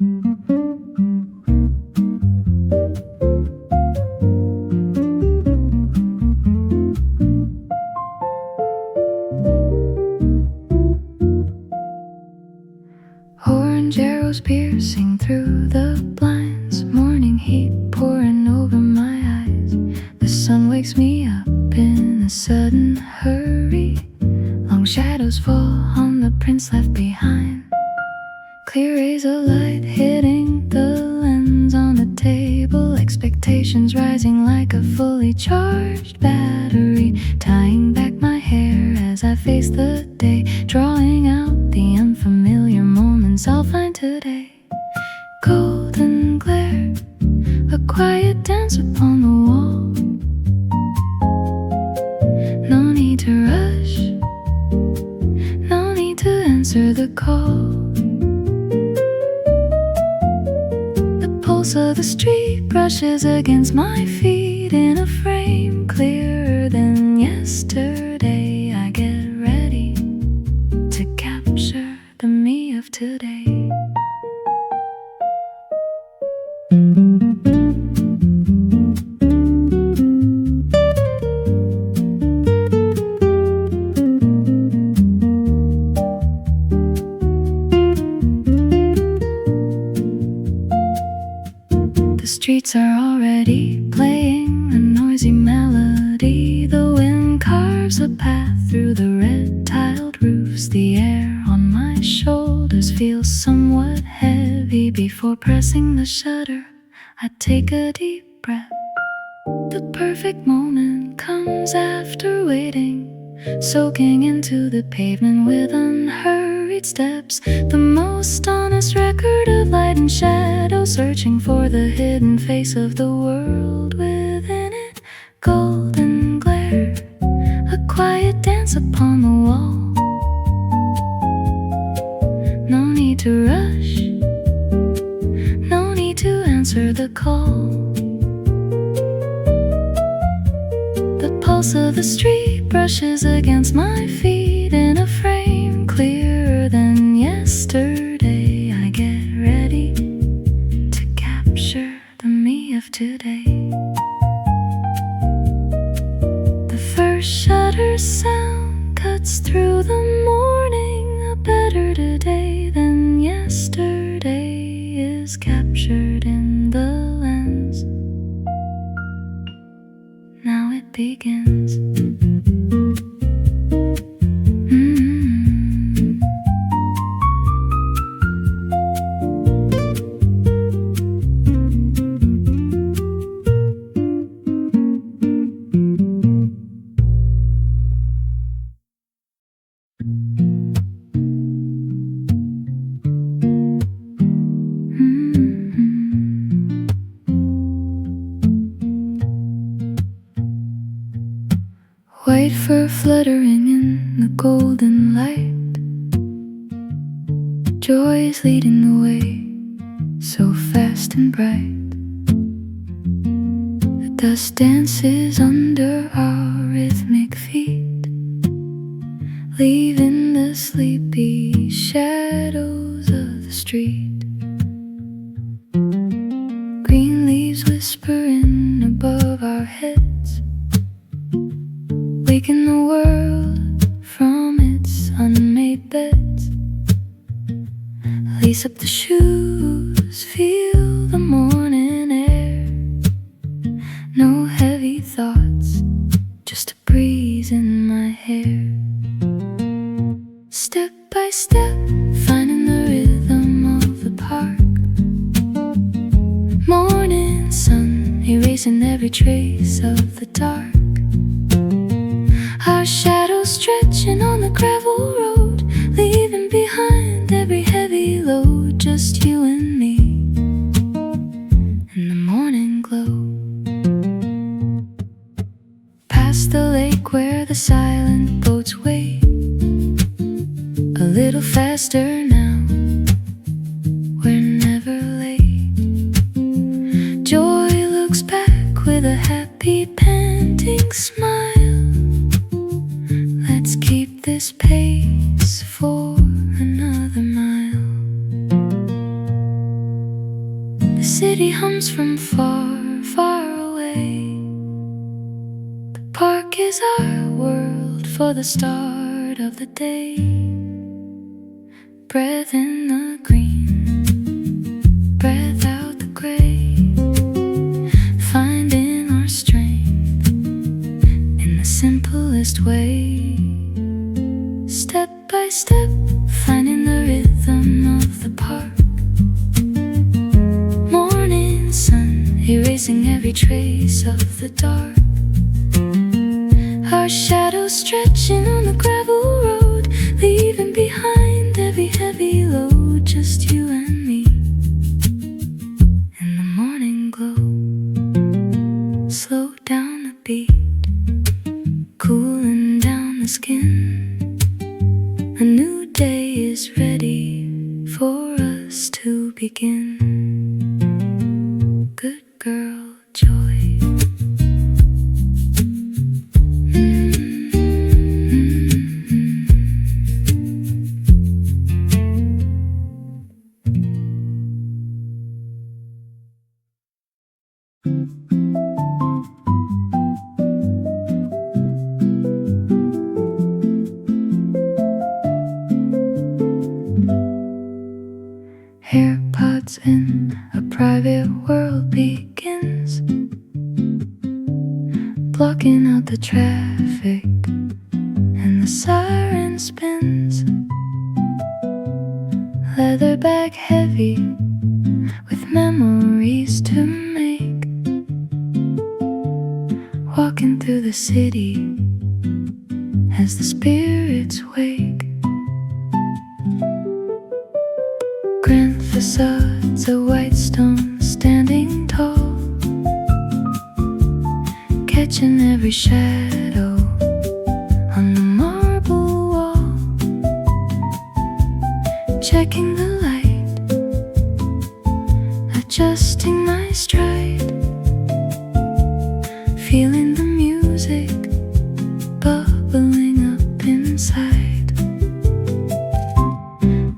Orange arrows piercing through the blinds, morning heat pouring over my eyes. The sun wakes me up in a sudden hurry. Long shadows fall on the prints left behind. Clear rays of light hitting the lens on the table. Expectations rising like a fully charged battery. Tying back my hair as I face the day, drawing out the unfamiliar moments I'll find today. Golden glare, a quiet dance upon the wall. No need to rush, no need to answer the call. The pulse of the street brushes against my feet in a frame clearer than yesterday. I get ready to capture the me of today. The streets are already playing a noisy melody. The wind carves a path through the red tiled roofs. The air on my shoulders feels somewhat heavy. Before pressing the shutter, I take a deep breath. The perfect moment comes after waiting, soaking into the pavement with unhurried steps. The most honest record of light and shadow, searching for the hidden face of the world within it. Golden glare, a quiet dance upon the wall. No need to rush, no need to answer the call. The pulse of the street brushes against my feet in a frame clearer than yesterday. I get ready to capture the me of today. The first shutter sound cuts through the morning. A better today than yesterday is captured in the lens. Now it begins. White fur fluttering in the golden light. Joy is leading the way, so fast and bright. The dust dances under our rhythmic feet, leaving the sleepy shadows of the street. Green leaves whispering above our heads, waking the world from its unmade beds. Lace up the shoes, feel the morning air. No heavy thoughts, just a breeze in my hair. Step by step, finding the rhythm of the park. Morning sun, erasing every trace of the dark. Our shadows stretching on the gravel road, leaving behind every heavy load. Just you and me in the morning glow. Past the lake where the silent boats wait, a little faster now, we're never late. Joy looks back with a happy panting smile. Let's keep this pace for another mile. city hums from far, far away. The park is our world for the start of the day. Breath in the green, breath out the gray. Finding our strength in the simplest way. Step by step, finding the rhythm of the park. Morning sun, erasing every trace of the dark. Our shadows stretching on the gravel road, leaving behind every heavy load. Just you and me in the morning glow. Slow down the beat, cooling down the skin. A new day is ready for us to begin. Good girl, joy. AirPods in, a private world begins, blocking out the traffic and the siren spins. Leather bag heavy with memories to make, walking through the city as the spirits wake. Grand facades of white stone standing tall, catching every shadow on the marble wall. Checking the light, adjusting my stride, feeling the music bubbling up inside.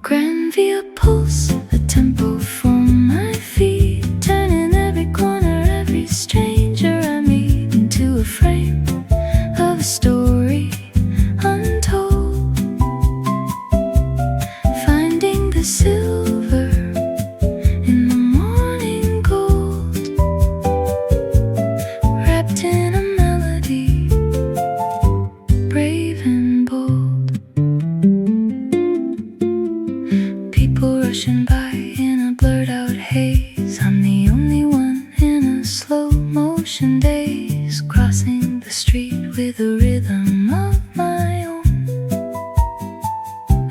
Grand via pulse, a tempo for my feet, turning every corner, every stranger I meet into a frame of a story untold. Finding the silver in the morning gold, wrapped in a melody, brave and bold. People rushing by in a blurred out haze. I'm the only one in a slow motion daze, crossing the street with a rhythm of my own,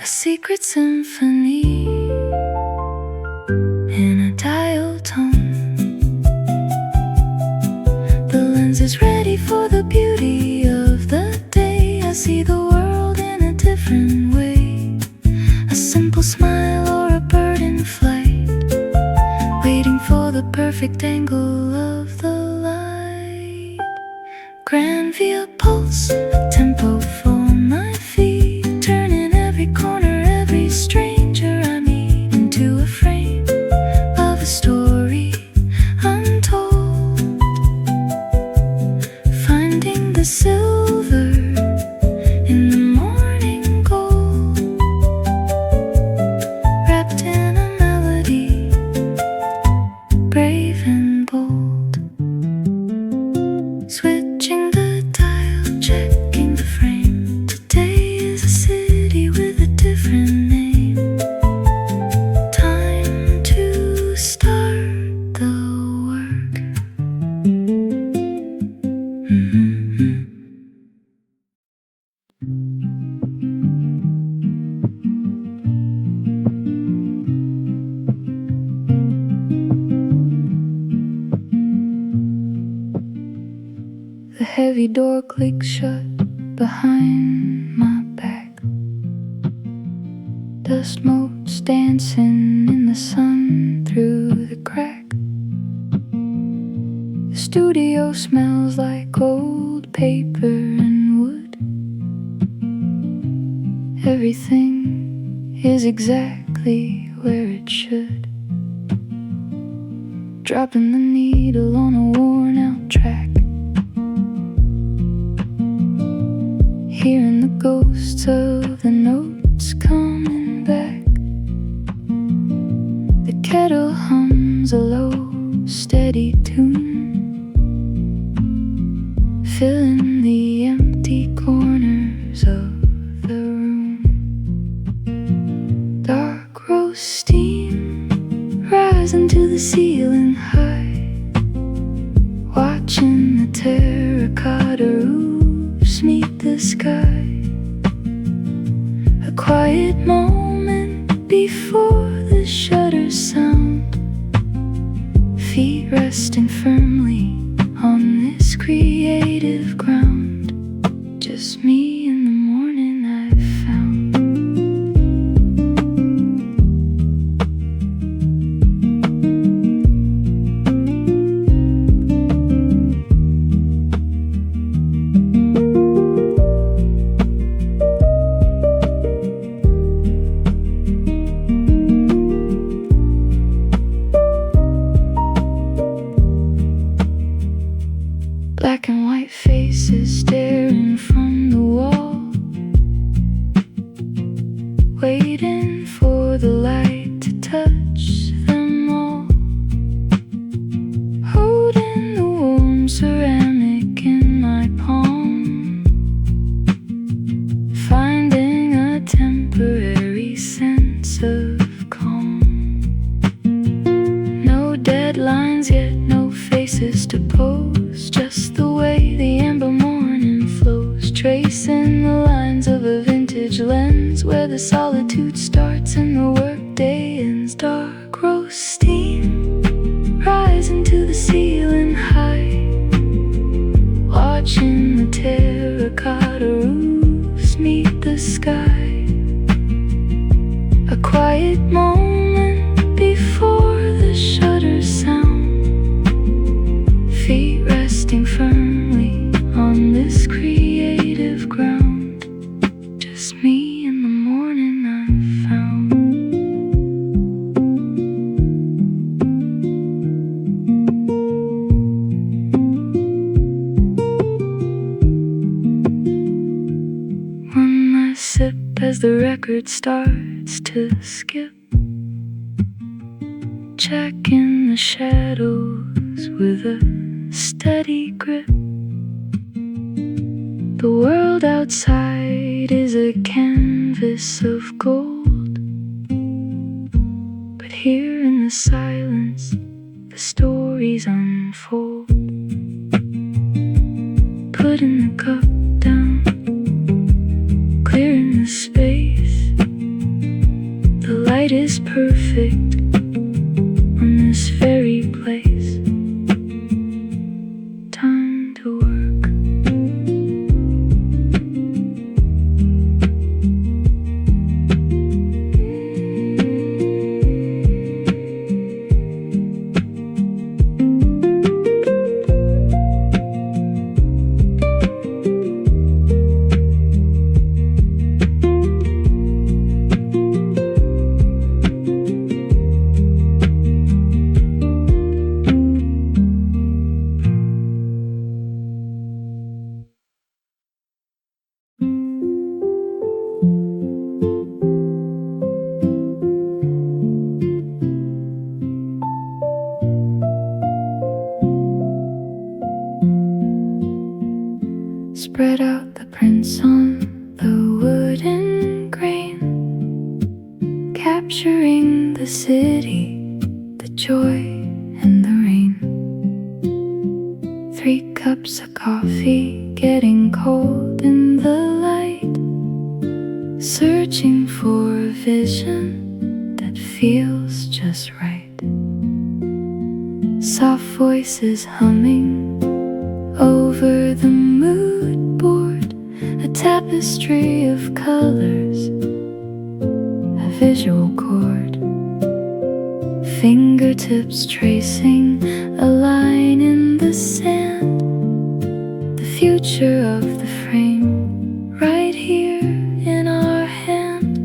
a secret symphony in a dial tone. The lens is ready for the beauty of the day. I see the world in a different way, a simple smile or a bird in flight, waiting for the perfect angle of the light. Grand via pulse, a tempo for my feet, turning every corner, every stranger I meet into a frame of a story untold. Finding the silver in the morning gold, wrapped in a melody, brave and bold. Switching the dial, checking the frame. Today is a city with a different name. Time to start the work. The heavy door clicks shut behind my back. Dust motes dancing in the sun through the crack. The studio smells like old paper and wood. Everything is exactly where it should. dropping the needle on a worn out track, hearing the ghosts of the notes coming back. The kettle hums a low, steady tune, filling the empty corners of the room. Dark roast steam rising to the ceiling high, watching the terracotta roofs meet the sky. A quiet moment before the shutters sound, feet resting firmly on this creative ground. Just me in the morning I've found. Black and white faces staring from the wall, waiting for the light to touch them all. Holding the warm ceramic in my palm, finding a temporary sense of calm. No deadlines yet, no faces to pose, just the way the amber morning flows, tracing the lines of a vintage lens where the solitude starts and the workday ends. Dark roast steam rising to the ceiling high, watching the terracotta roofs meet the sky. A quiet moment before the shutters sound, feet resting firmly on this creative ground. Just me in the morning I've found. One last sip as the record starts to skip, checking the shadows with a steady grip. The world outside is a canvas of gold, but here in the silence the stories unfold. Putting the cup down, clearing the space. The light is perfect on this very place. Time to work. Spread out the prints on the wooden grain, capturing the city, the joy and the rain. 3 cups of coffee getting cold in the light, searching for a vision that feels just right. Soft voices humming over the mood board, a tapestry of colors, a visual chord. Fingertips tracing a line in the sand, the future of the frame right here in our hand.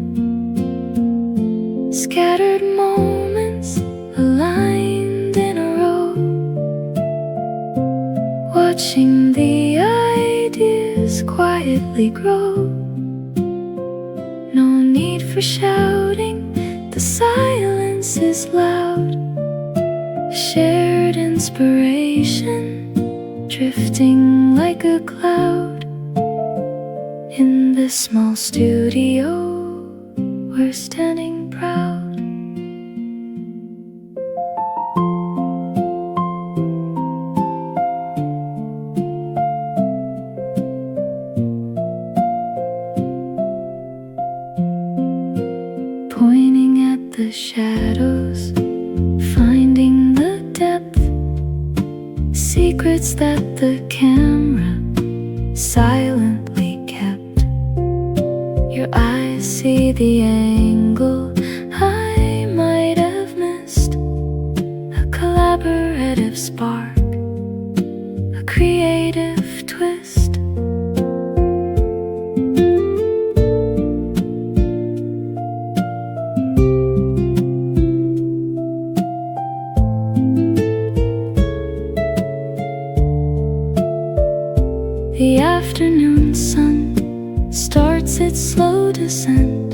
Scattered moments aligned in a row, watching the ideas quietly grow. No need for shouting, the silence is loud. Shared inspiration, drifting like a cloud. In this small studio, we're standing proud. Pointing at the shadows, finding the depth, secrets that the camera silently kept. Your eyes see the angle I might have missed, a collaborative spark, a creative twist. The afternoon sun starts its slow descent.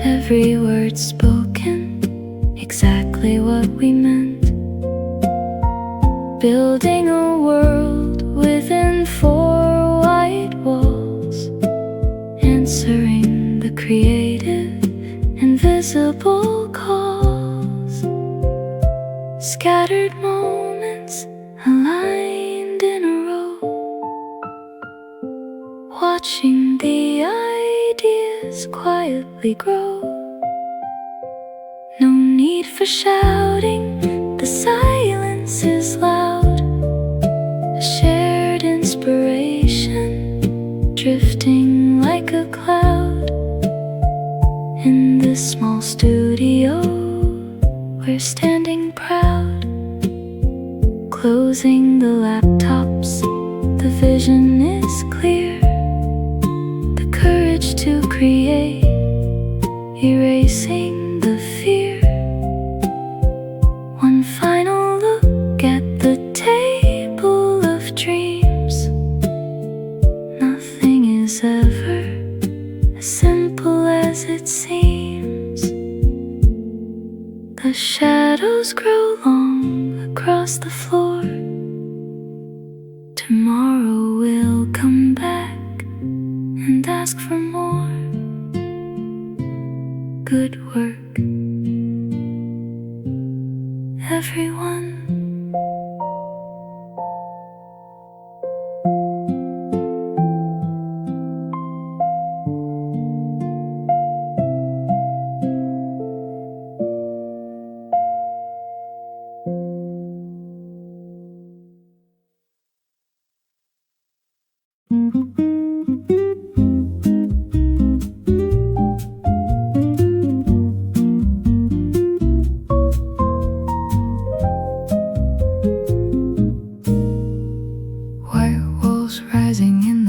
Every word spoken, exactly what we meant. Building a world within four white walls, answering the creative, invisible calls. Scattered moments aligned in a row, watching the ideas quietly grow. No need for shouting, the silence is loud. A shared inspiration, drifting like a cloud. In this small studio, we're standing proud. Closing the laptops, the vision is clear. The courage to create, erasing the fear. One final look at the table of dreams. Nothing is ever as simple as it seems. The shadows grow long across the floor. Tomorrow we'll come back and ask for more. Good work, everyone.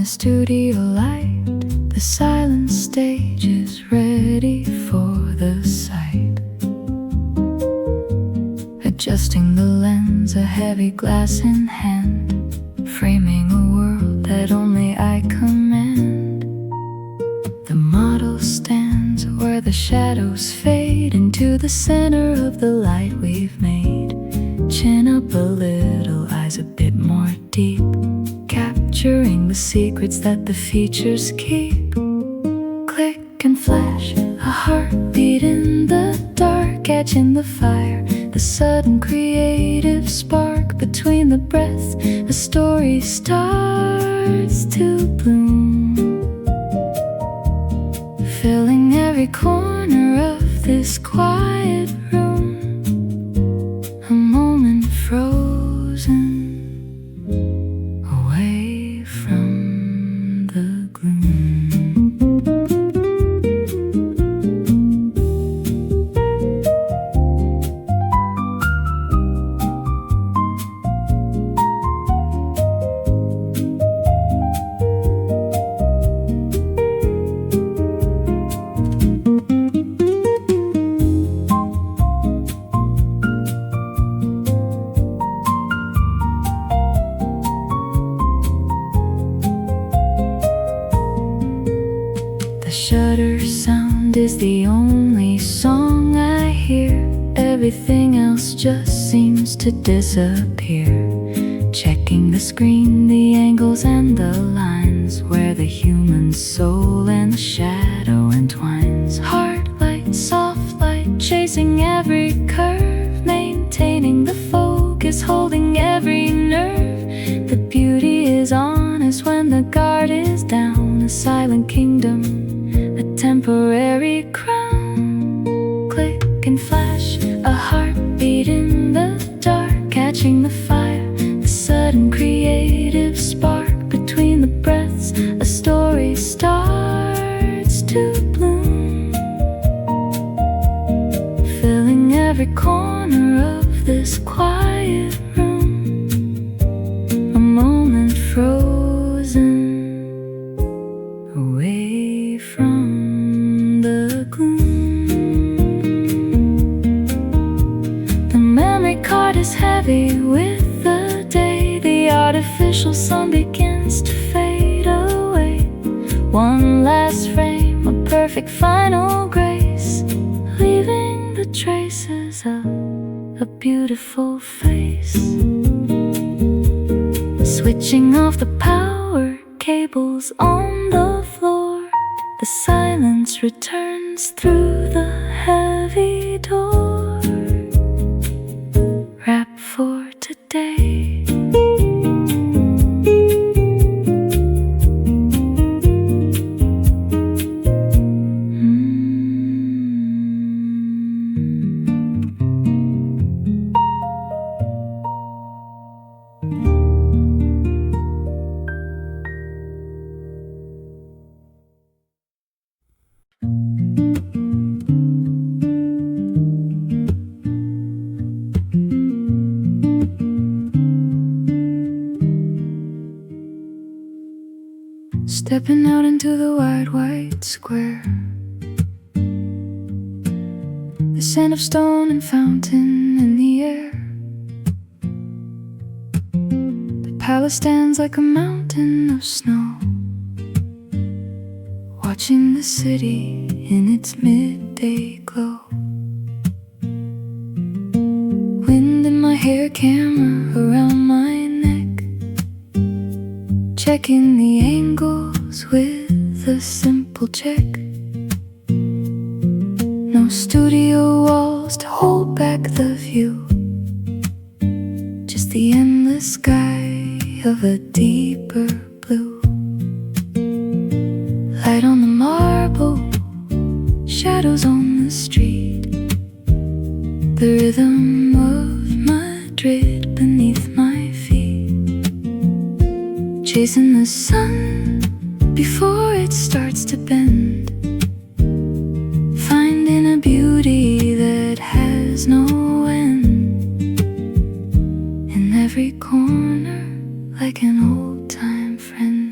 Studio light, the silent stage is ready for the sight. Adjusting the lens, a heavy glass in hand, framing a world that only I command. The model stands where the shadows fade into the center of the light we've made. Chin up a little, eyes a bit more deep, capturing the secrets that the features keep. Click and flash, a heartbeat in the dark, catching the fire, the sudden creative spark. Between the breaths, a story starts to bloom, filling every corner of this quiet room. A moment frozen away from the gloom. is the only song I hear. Everything else just seems to disappear. Checking the screen, the angles and the lines, where the human soul and the shadow entwines. Heart light, soft light, chasing every curve, maintaining the focus, holding every nerve. The beauty is honest when the guard is down. A silent kingdom, a temporary crown. Click and flash, a heartbeat in the dark, catching the fire, the sudden creative spark. Between the breaths, a story starts to bloom, filling every corner of this quiet room. A moment frozen away from the gloom. The memory card is heavy with the day. The artificial sun begins to fade away. One last frame, a perfect final grace, leaving the traces of a beautiful face. Switching off the power cables on the floor, the silence returns through the heavy door. Wrap for today. Stepping out into the wide white square, the scent of stone and fountain in the air. The palace stands like a mountain of snow, watching the city in its midday glow. Wind in my hair, camera around my neck, checking the angles with a simple check. No studio walls to hold back the view, just the endless sky of a deeper blue. Light on the marble, shadows on the street, the rhythm of Madrid beneath my feet. Chasing the sun before it starts to bend, finding a beauty that has no end. In every corner, like an old-time friend.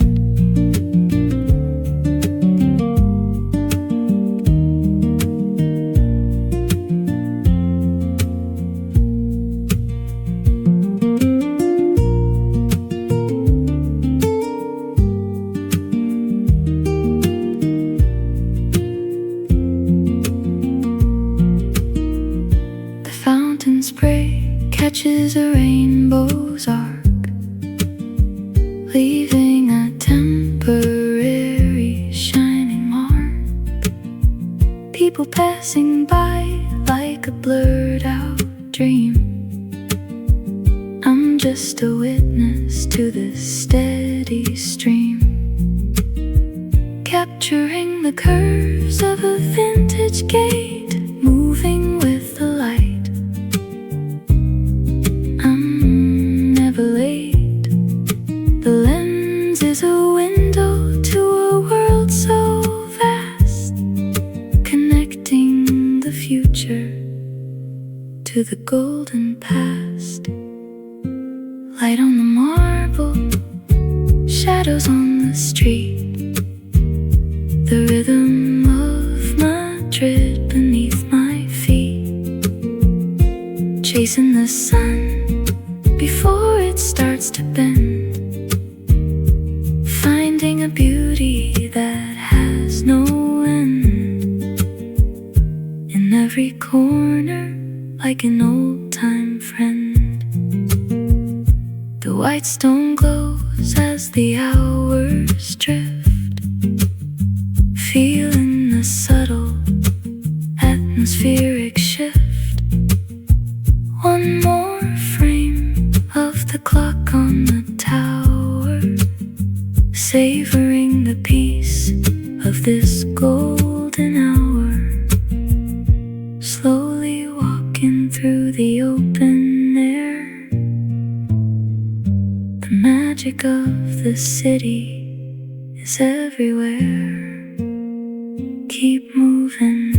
Spray catches a rainbow's arc, leaving a temporary shining mark. People passing by like a blurred out dream. I'm just a witness to this steady stream, capturing the curves of a vintage gate, moving with the light. Late. The lens is a window to a world so vast, connecting the future to the golden past. Light on the marble, shadows on the street, the rhythm of Madrid beneath my feet. Chasing the sun before it starts to bend, finding a beauty that has no end. like an old-time friend. The white stone glows as the hours drift, feeling the subtle atmospheric shift. One more frame of the clock on the tower, savoring the peace of this golden hour. Slowly walking through the open air, the magic of the city is everywhere. Keep moving.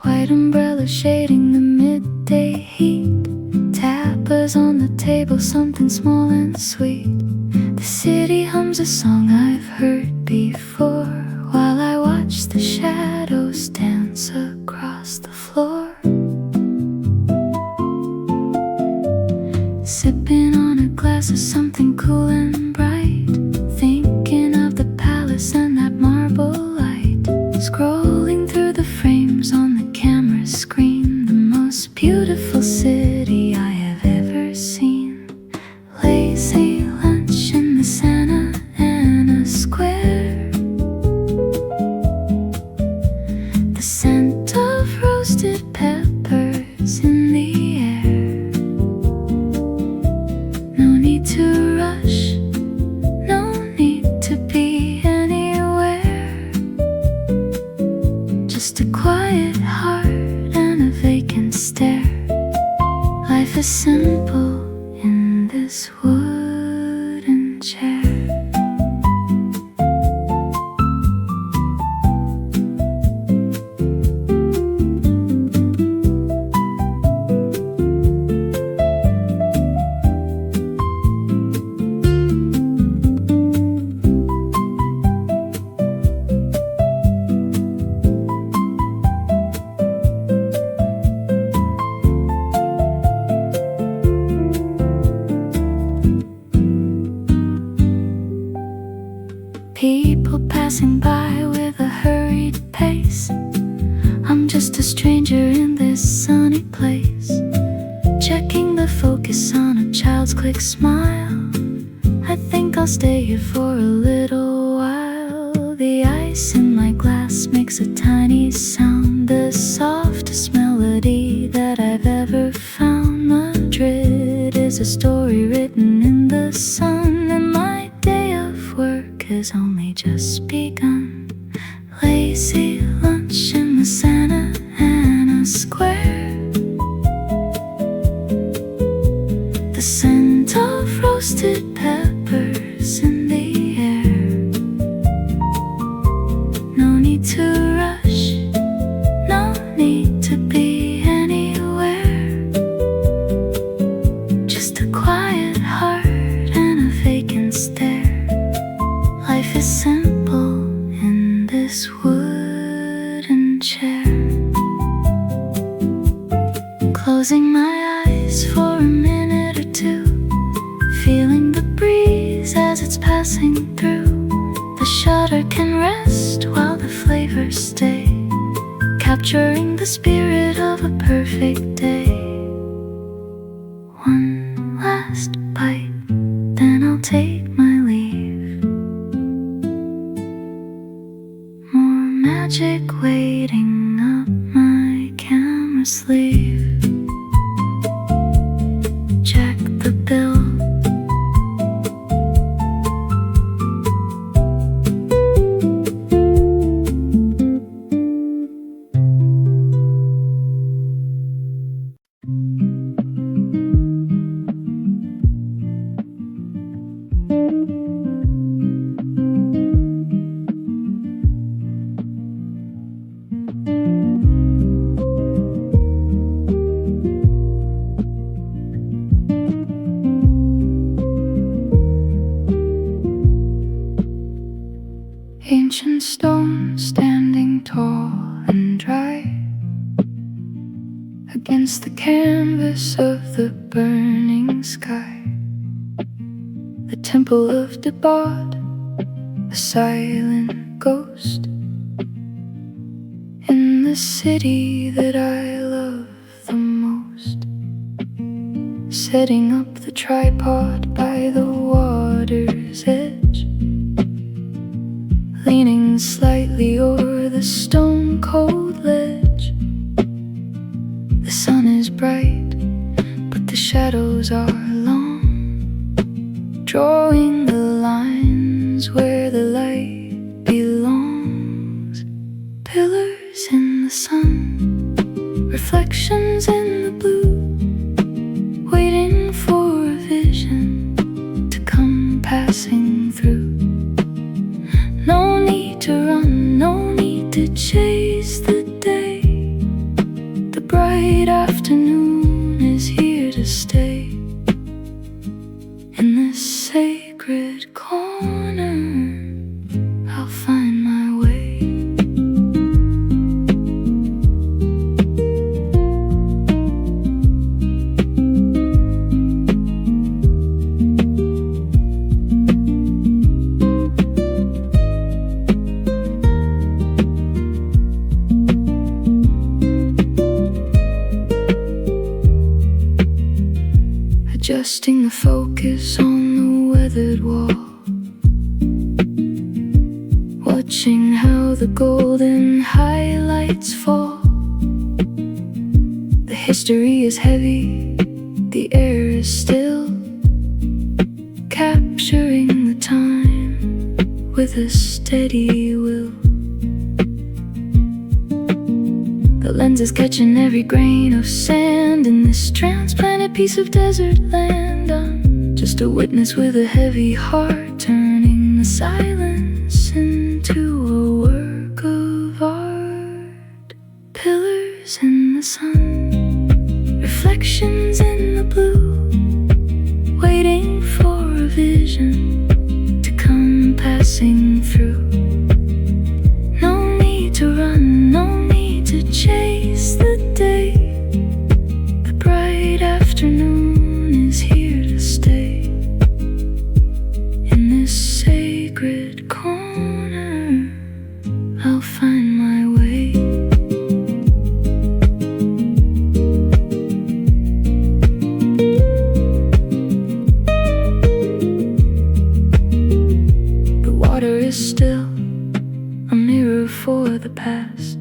White umbrella shading the midday heat, tappers on the table, something small and sweet. The city hums a song I've heard before, while I watch the shadows dance across the floor. Sipping on a glass of something cool and bright, thinking of the palace and that marble light. Scrolling through the frames on the camera screen, the most beautiful city I have ever seen. Lazy lunch in the Santa Ana Square, the scent of roasted peppers in the air. No need to rush, no need to be anywhere. Just a quiet heart and a vacant stare. Life is simple in this wooden chair. People passing by with a hurried pace. I'm just a stranger in this sunny place, checking the focus on a child's quick smile. I think I'll stay here for a little while. The ice in my glass makes a tiny sound, the softest melody that I've ever found. Madrid is a story written in the sun, and my day of work has only just begun. Lazy lunch in the Santa Ana Square, the scent of roasted peppers in the air. No need to rush, no need to be anywhere. Just a quiet heart and a vacant stare. Life is simple in this wooden chair. Closing my eyes for a minute or two, feeling the breeze as it's passing through. The shutter can rest while the flavors stay, capturing the spirit of a perfect day. One last bite, then I'll take my leave. More magic waiting up my camera sleeve. Check the bill. against the canvas of the burning sky. The temple of Debod, a silent ghost in the city that I love the most. Setting up the tripod by the water's edge, leaning slightly over the stone-cold ledge. The sun is bright, but the shadows are long, drawing the lines where the light belongs. Pillars in the sun, reflections in the blue, waiting for a vision to come passing through. No need to run, no need to chase the day. The bright afternoon is here to stay. In this sacred corner, I'll find my way. Adjusting the focus on the weathered wall, watching how the golden highlights fall. The history is heavy, the air is still, capturing the time with a steady will. The lens is catching every grain of sand in this transplanted piece of desert land. I'm just a witness with a heavy heart, turning the silence into a work of art. Pillars in the sun, reflections in the blue, waiting for a vision to come passing through. No need to run, no need to chase the day. The bright afternoon is here to stay. In this sacred corner, I'll find my way. The water is still, a mirror for the past,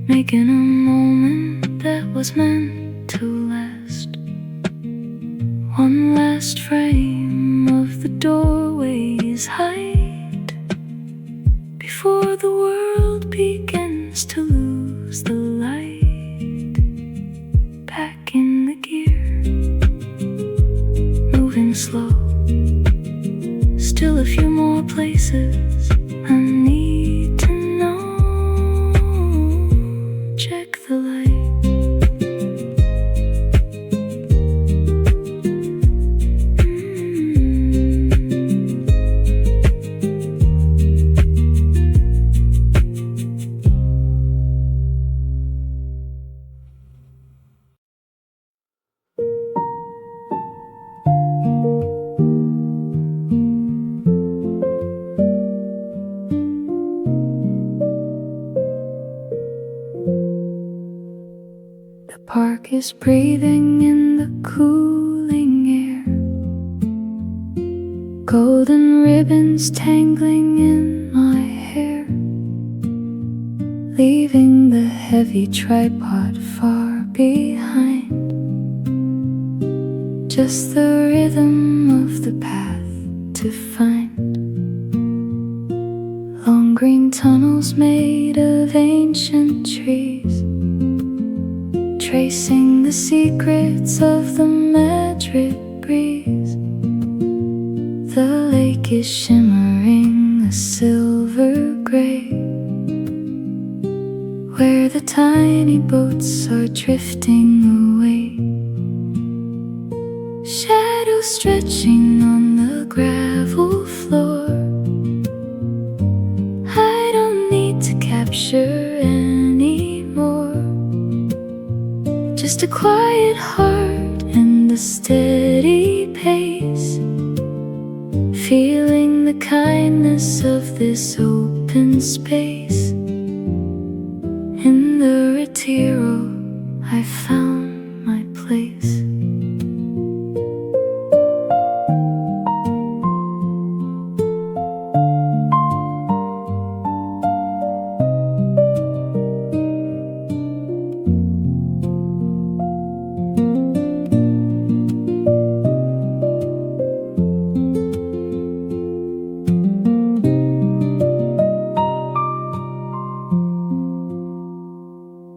making a moment that was meant to last. One last frame of the doorway's height before the world begins to lose the light. Back in the gear, moving slow, still a few more places I need to know. Check the light. The park is breathing in the cooling air, golden ribbons tangling in my hair, leaving the heavy tripod far behind. Just the rhythm of the path to find. Long green tunnels made of ancient trees, tracing the secrets of the Madrid breeze. The lake is shimmering a silver gray, where the tiny boats are drifting away. Shadows stretching on the gravel floor. I don't need to capture anymore. Just a quiet heart and a steady pace, feeling the kindness of this open space. In the Retiro, I found my place.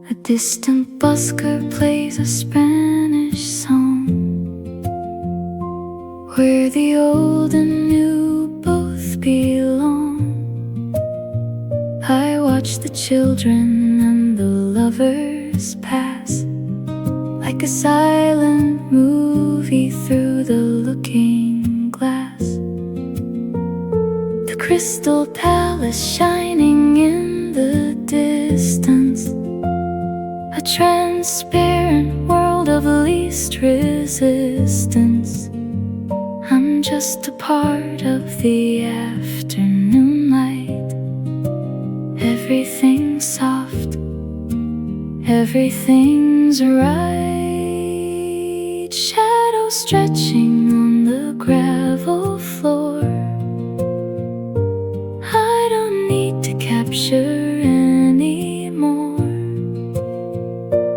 A distant busker plays a Spanish song, where the old and new both belong. I watch the children and the lovers pass, like a silent movie through the looking glass. The crystal palace shining in the distance, a transparent world of least resistance. I'm just a part of the afternoon light. Everything's soft, everything's right. Shadows stretching on the gravel floor. I don't need to capture anymore.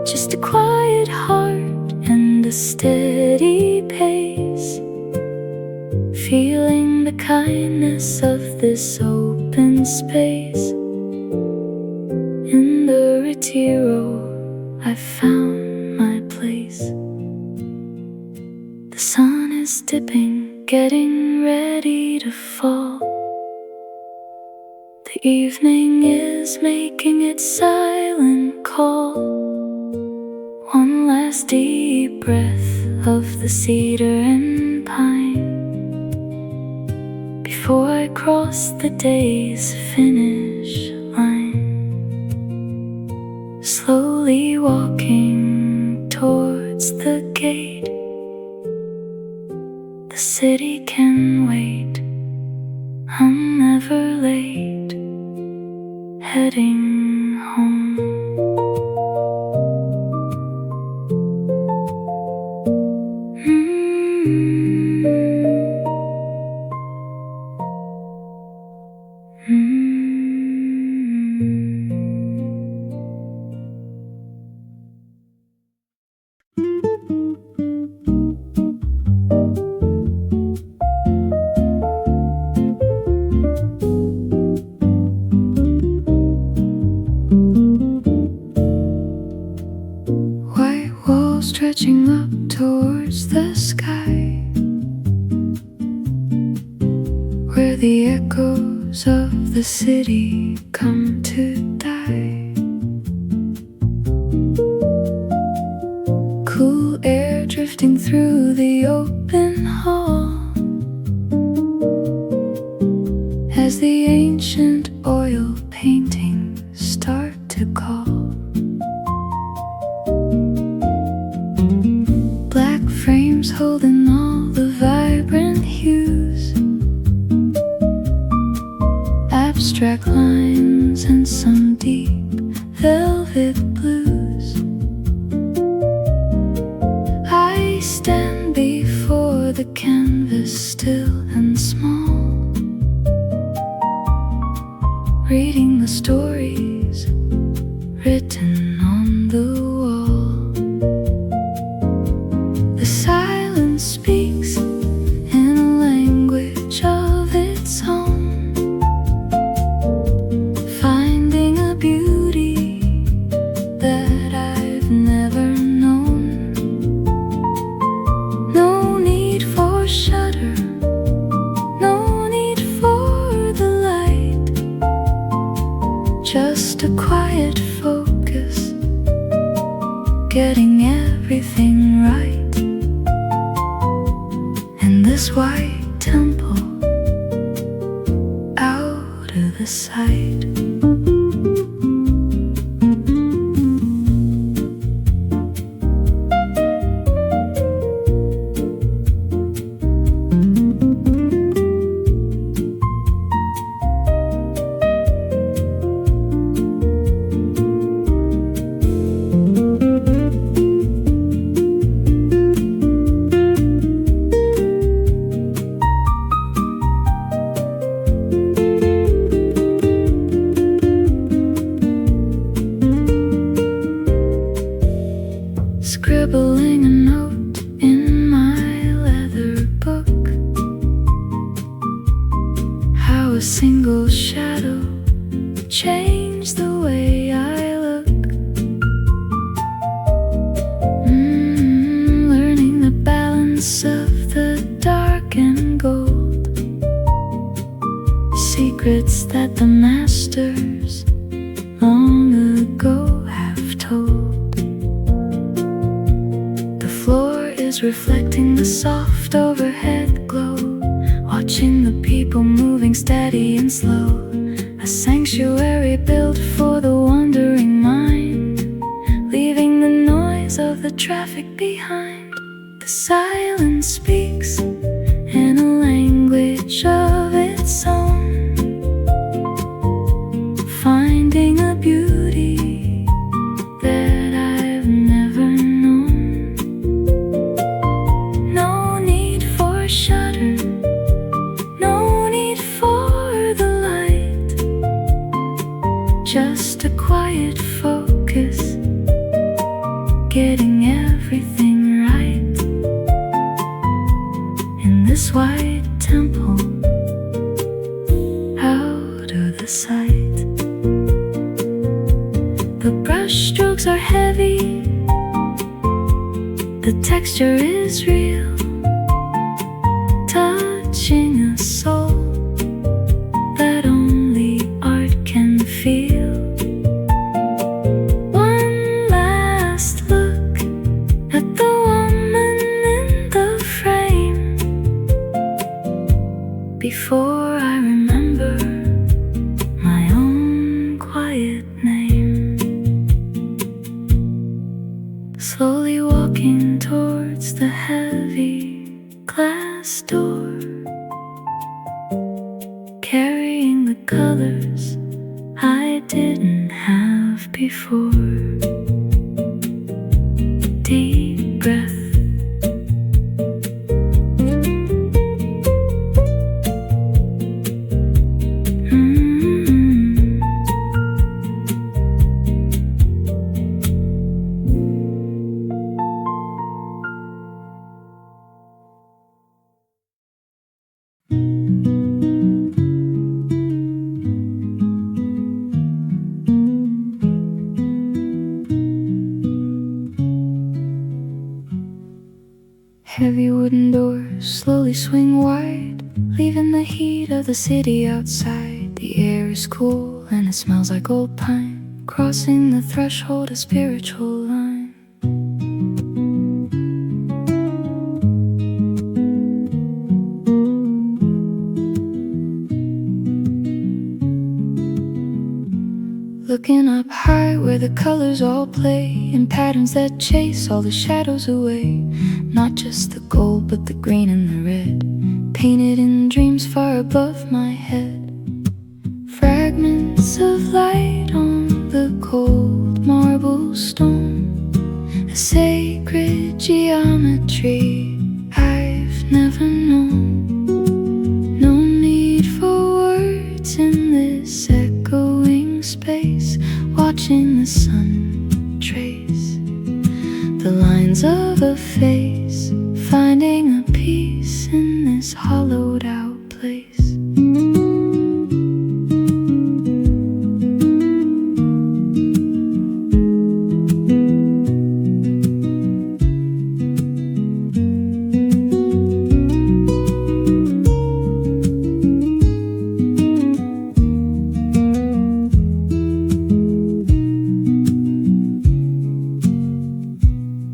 Just a quiet heart and a steady pace, feeling the kindness of this open space. In the Retiro, I found my place. The sun is dipping, getting ready to fall. The evening is making its silent call. One last deep breath of the cedar and pine before I cross the day's finish line. Slowly walking towards the gate. The city can wait, I'm never late, heading home. Stretching up towards the sky, where the echoes of the city come to die. Cool air drifting through the open hall, as the ancient oil paintings start to call. Black frames holding all the vibrant hues, abstract lines and some deep velvet blues. I stand before the canvas still and small, reading the stories written on the wall. The silence speaks in a language of its own, finding a beauty that I've never known. No need for shutter, no need for the light, just a quiet focus, getting everything right. And this white temple out of the sight. change the way I look. Learning the balance of the dark and gold, secrets that the masters long ago have told. The floor is reflecting the soft overhead glow, watching the people moving steady and slow. A sanctuary built for the wandering mind, leaving the noise of the traffic behind. The silence speaks in a language of its own, finding a beauty that I've never known. No need for a shutter, no need for the light, just a quiet focus, getting everything right. In this white temple, out of the sight. The brush strokes are heavy, the texture is real, touching a soul that only art can feel. One last look at the woman in the frame before I remember my own quiet name. Slowly walking towards the heavy glass door, carrying the colors I didn't have before. Deep breath. Heavy wooden doors slowly swing wide, leaving the heat of the city outside. The air is cool and it smells like old pine, crossing the threshold of spiritual line. Looking up high where the colors all play in patterns that chase all the shadows away. Not just the gold but the green and the red, painted in dreams far above my head. Fragments of light on the cold marble stone, a sacred geometry I've never known. No need for words in this echoing space, watching the sun trace the lines of a face, finding a peace in this hollowed out place.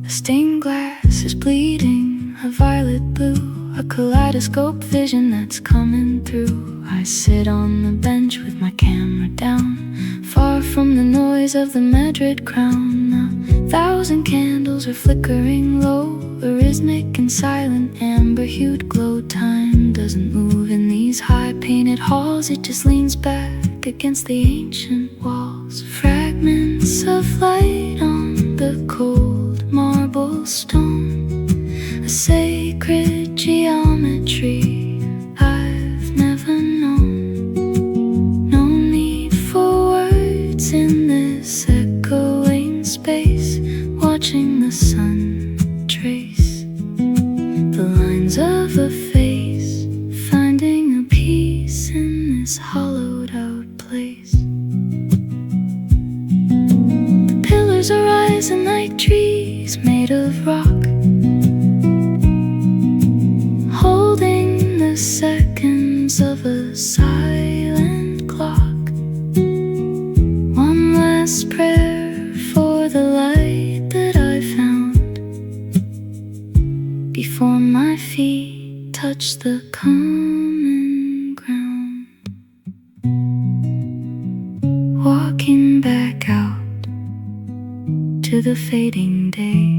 Stained glass is bleeding a violet blue, a kaleidoscope vision that's coming through. I sit on the bench with my camera down, far from the noise of the Madrid crown. 1,000 candles are flickering low, a rhythmic and silent amber-hued glow. Time doesn't move in these high-painted halls, it just leans back against the ancient walls. Fragments of light on the cold marble stone, a sacred geometry I've never known. No need for words in this echoing space, watching the sun trace the lines of a face, finding a peace in this hollowed out place. Colors arise in like trees made of rock, holding the seconds of a silent clock. One last prayer for the light that I found before my feet touch the common ground. Walking back out to the fading day,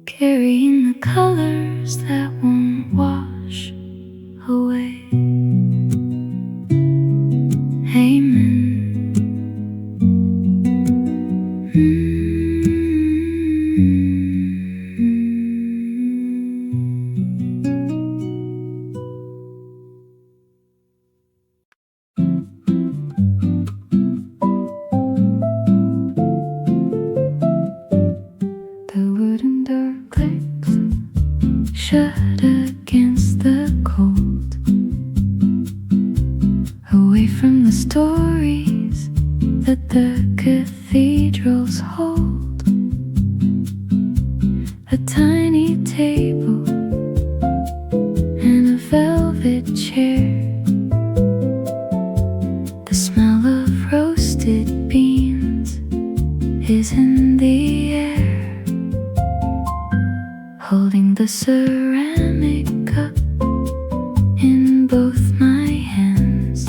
carrying the colors that won't wash away. Amen. Shut against the cold, away from the stories that the cathedrals hold. A tiny table and a velvet chair, the smell of roasted beans is in the air. Holding the ceramic cup in both my hands,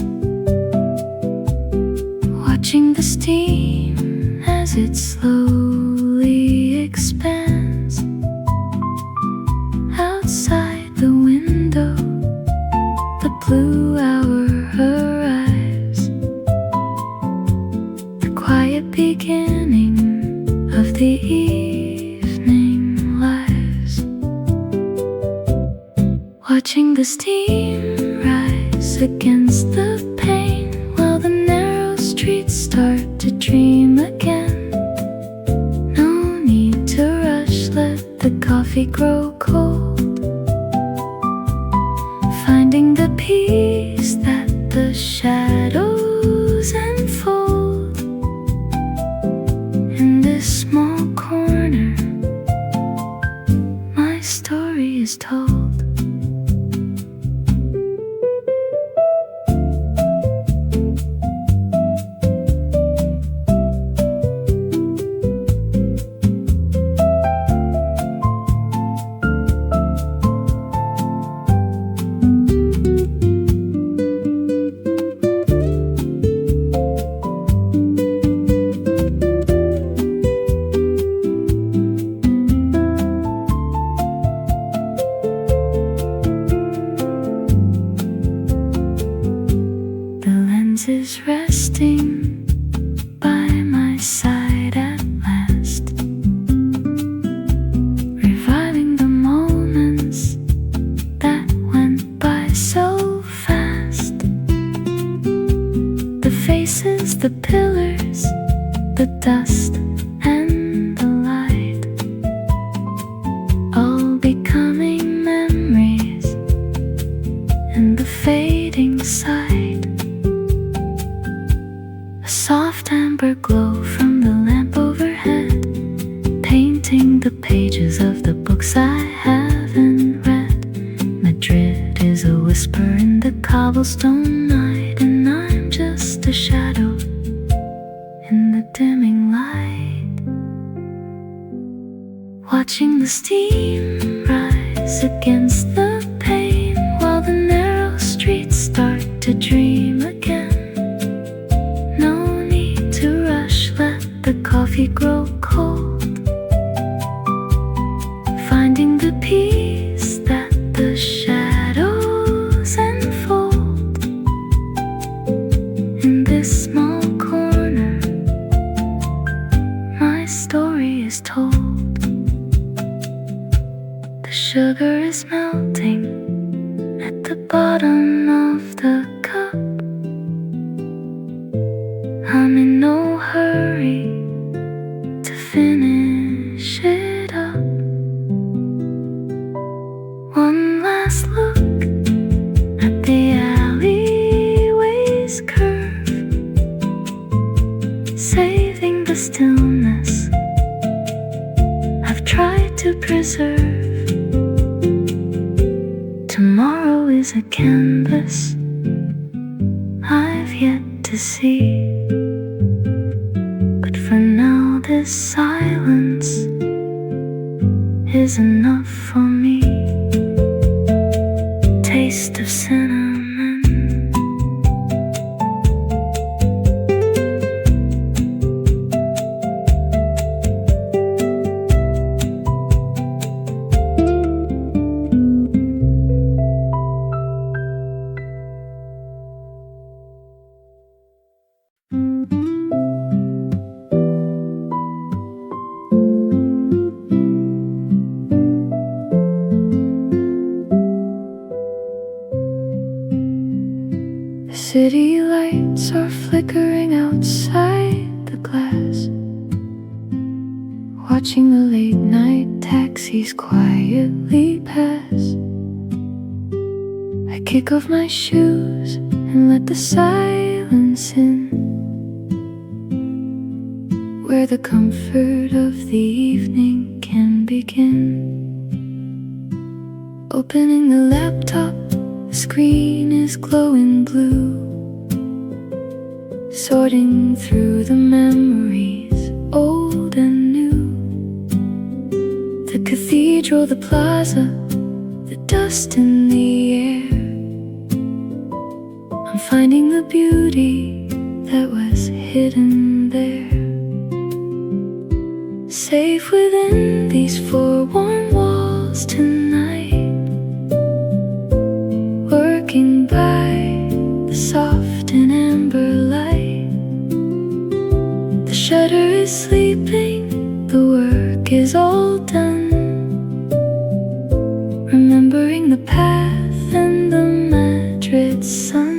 watching the steam as it slowly expands. Outside the window, the blue hour arrives, the quiet beginning of the evening light. Watching the steam rise against the pane while the narrow streets start to dream again. No need to rush, let the coffee grow cold. Finding the peace that the shadows enfold. In this small corner, my story is told. Is resting by my side at last, reviving the moments that went by so fast. The faces, the pillars, the dust and the light, all becoming memories in the fading sight. Soft amber glow from the lamp overhead, painting the pages of the books I haven't read. Madrid is a whisper in the cobblestone night, and I'm just a shadow in the dimming light. Watching the steam rise against the pane while the narrow streets start to dream again. The coffee grow cold, finding the peace that the shadows enfold. In this small corner, my story is told. The sugar is melting at the bottom of the cup. I'm in no hurry to finish it up. One last look at the alleyways curve, saving the stillness I've tried to preserve. Tomorrow is a canvas I've yet to see, but for now this silence is enough for me. Taste of cinnamon, city lights are flickering outside the glass, watching the late night taxis quietly pass. I kick off my shoes and let the silence in, where the comfort of the evening can begin. Opening the laptop, the screen is glowing blue, sorting through the memories, old and new. The cathedral, the plaza, the dust in the air. I'm finding the beauty that was hidden there. Safe within these four warm walls tonight, working by the soft and amber light. The shutter is sleeping, the work is all done. Remembering the path and the Madrid sun.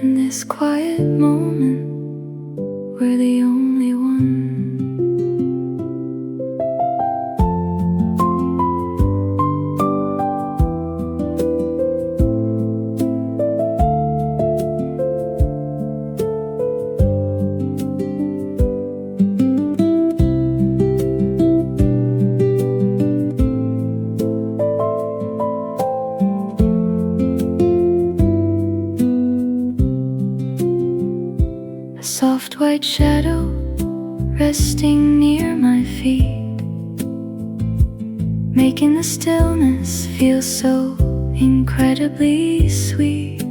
In this quiet moment, we're the only one. Soft white shadow resting near my feet, making the stillness feel so incredibly sweet.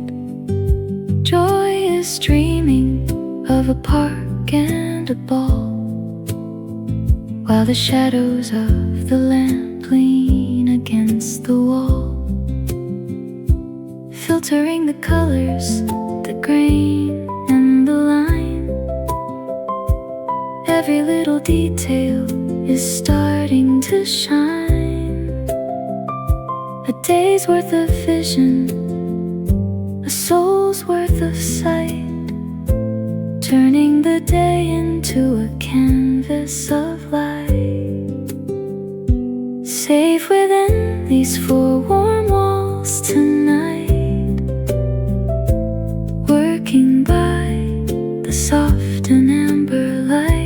Joy is dreaming of a park and a ball, while the shadows of the lamp lean against the wall, filtering the colors, the grain and the line. Every little detail is starting to shine. A day's worth of vision, a soul's worth of sight, turning the day into a canvas of light. Safe within these four warm walls tonight, working by the soft and amber light.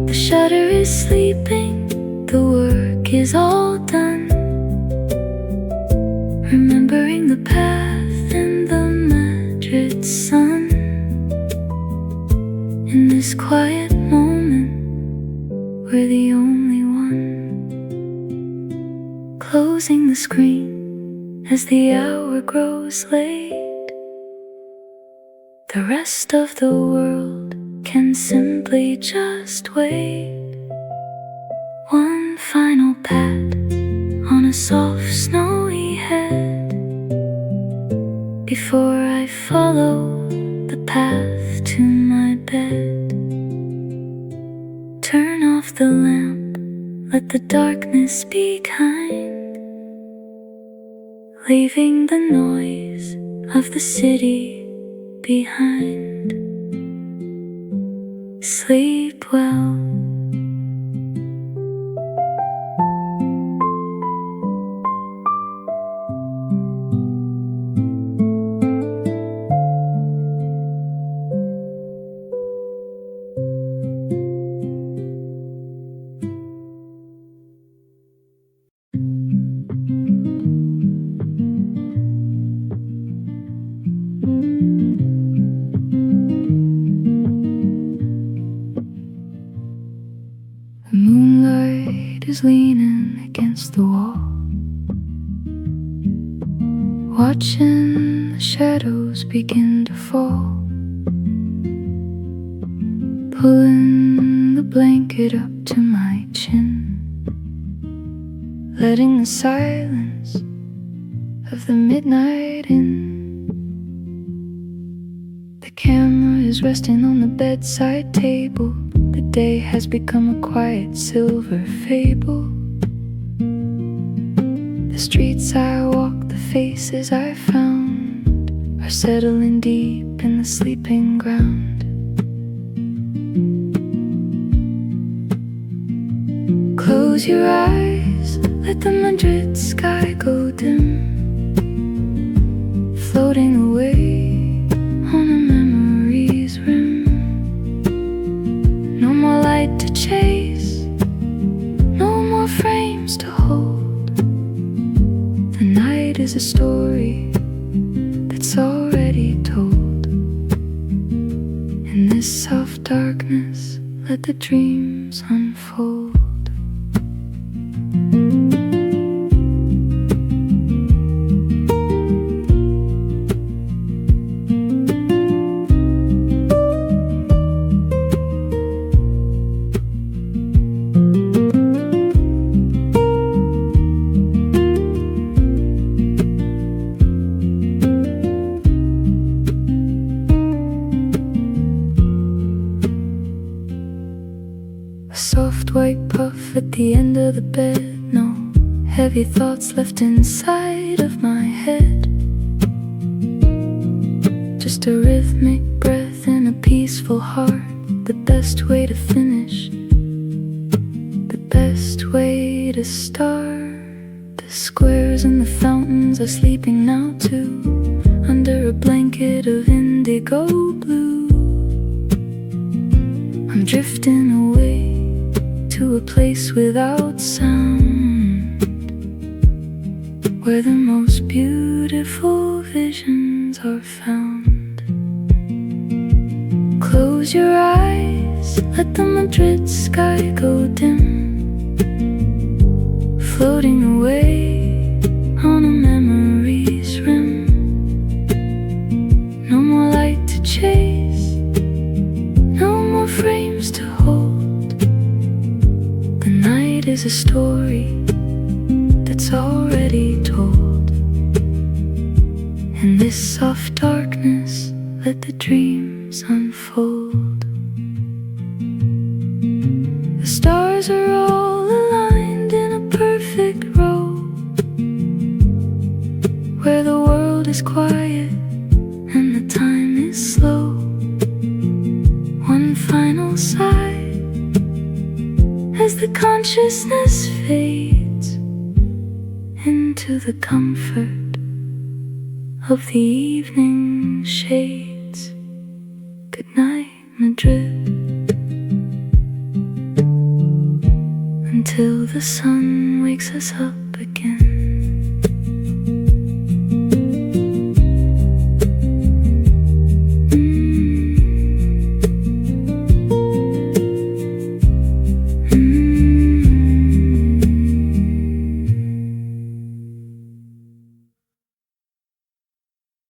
The shutter is sleeping, the work is all done. Remembering the path and the Madrid sun. In this quiet moment, we're the only one. Closing the screen as the hour grows late. The rest of the world can simply just wait. One final pat on a soft snowy head before I follow the path to my bed. Turn off the lamp, let the darkness be kind, leaving the noise of the city behind. Sleep well. The moonlight is leaning against the wall, watching the shadows begin to fall, pulling the blanket up to my chin, letting the silence of the midnight in. The camera is resting on the bedside table. The day has become a quiet silver fable. The streets I walk, the faces I found, are settling deep in the sleeping ground. Close your eyes, let the Madrid sky go dim, floating away on a memory's rim. No more light to chase, no more frames to hold. The night is a story that's already told. In this soft darkness, let the dreams unfold. Soft white puff at the end of the bed, no heavy thoughts left inside of my head. Just a rhythmic breath in a peaceful heart. The best way to finish, the best way to start. The squares and the fountains are sleeping now too, under a blanket of indigo blue. I'm drifting away to a place without sound, where the most beautiful visions are found. Close your eyes, let the Madrid sky go dim, floating away on a memory's rim. No more light to chase, no more frames to hold. The night is a story that's already told. In this soft darkness, let the dreams unfold. The stars are all aligned in a perfect row, where the world is quiet and the time is slow. One final sigh as the consciousness fades into the comfort of the evening shades. Good night, Madrid, until the sun wakes us up again.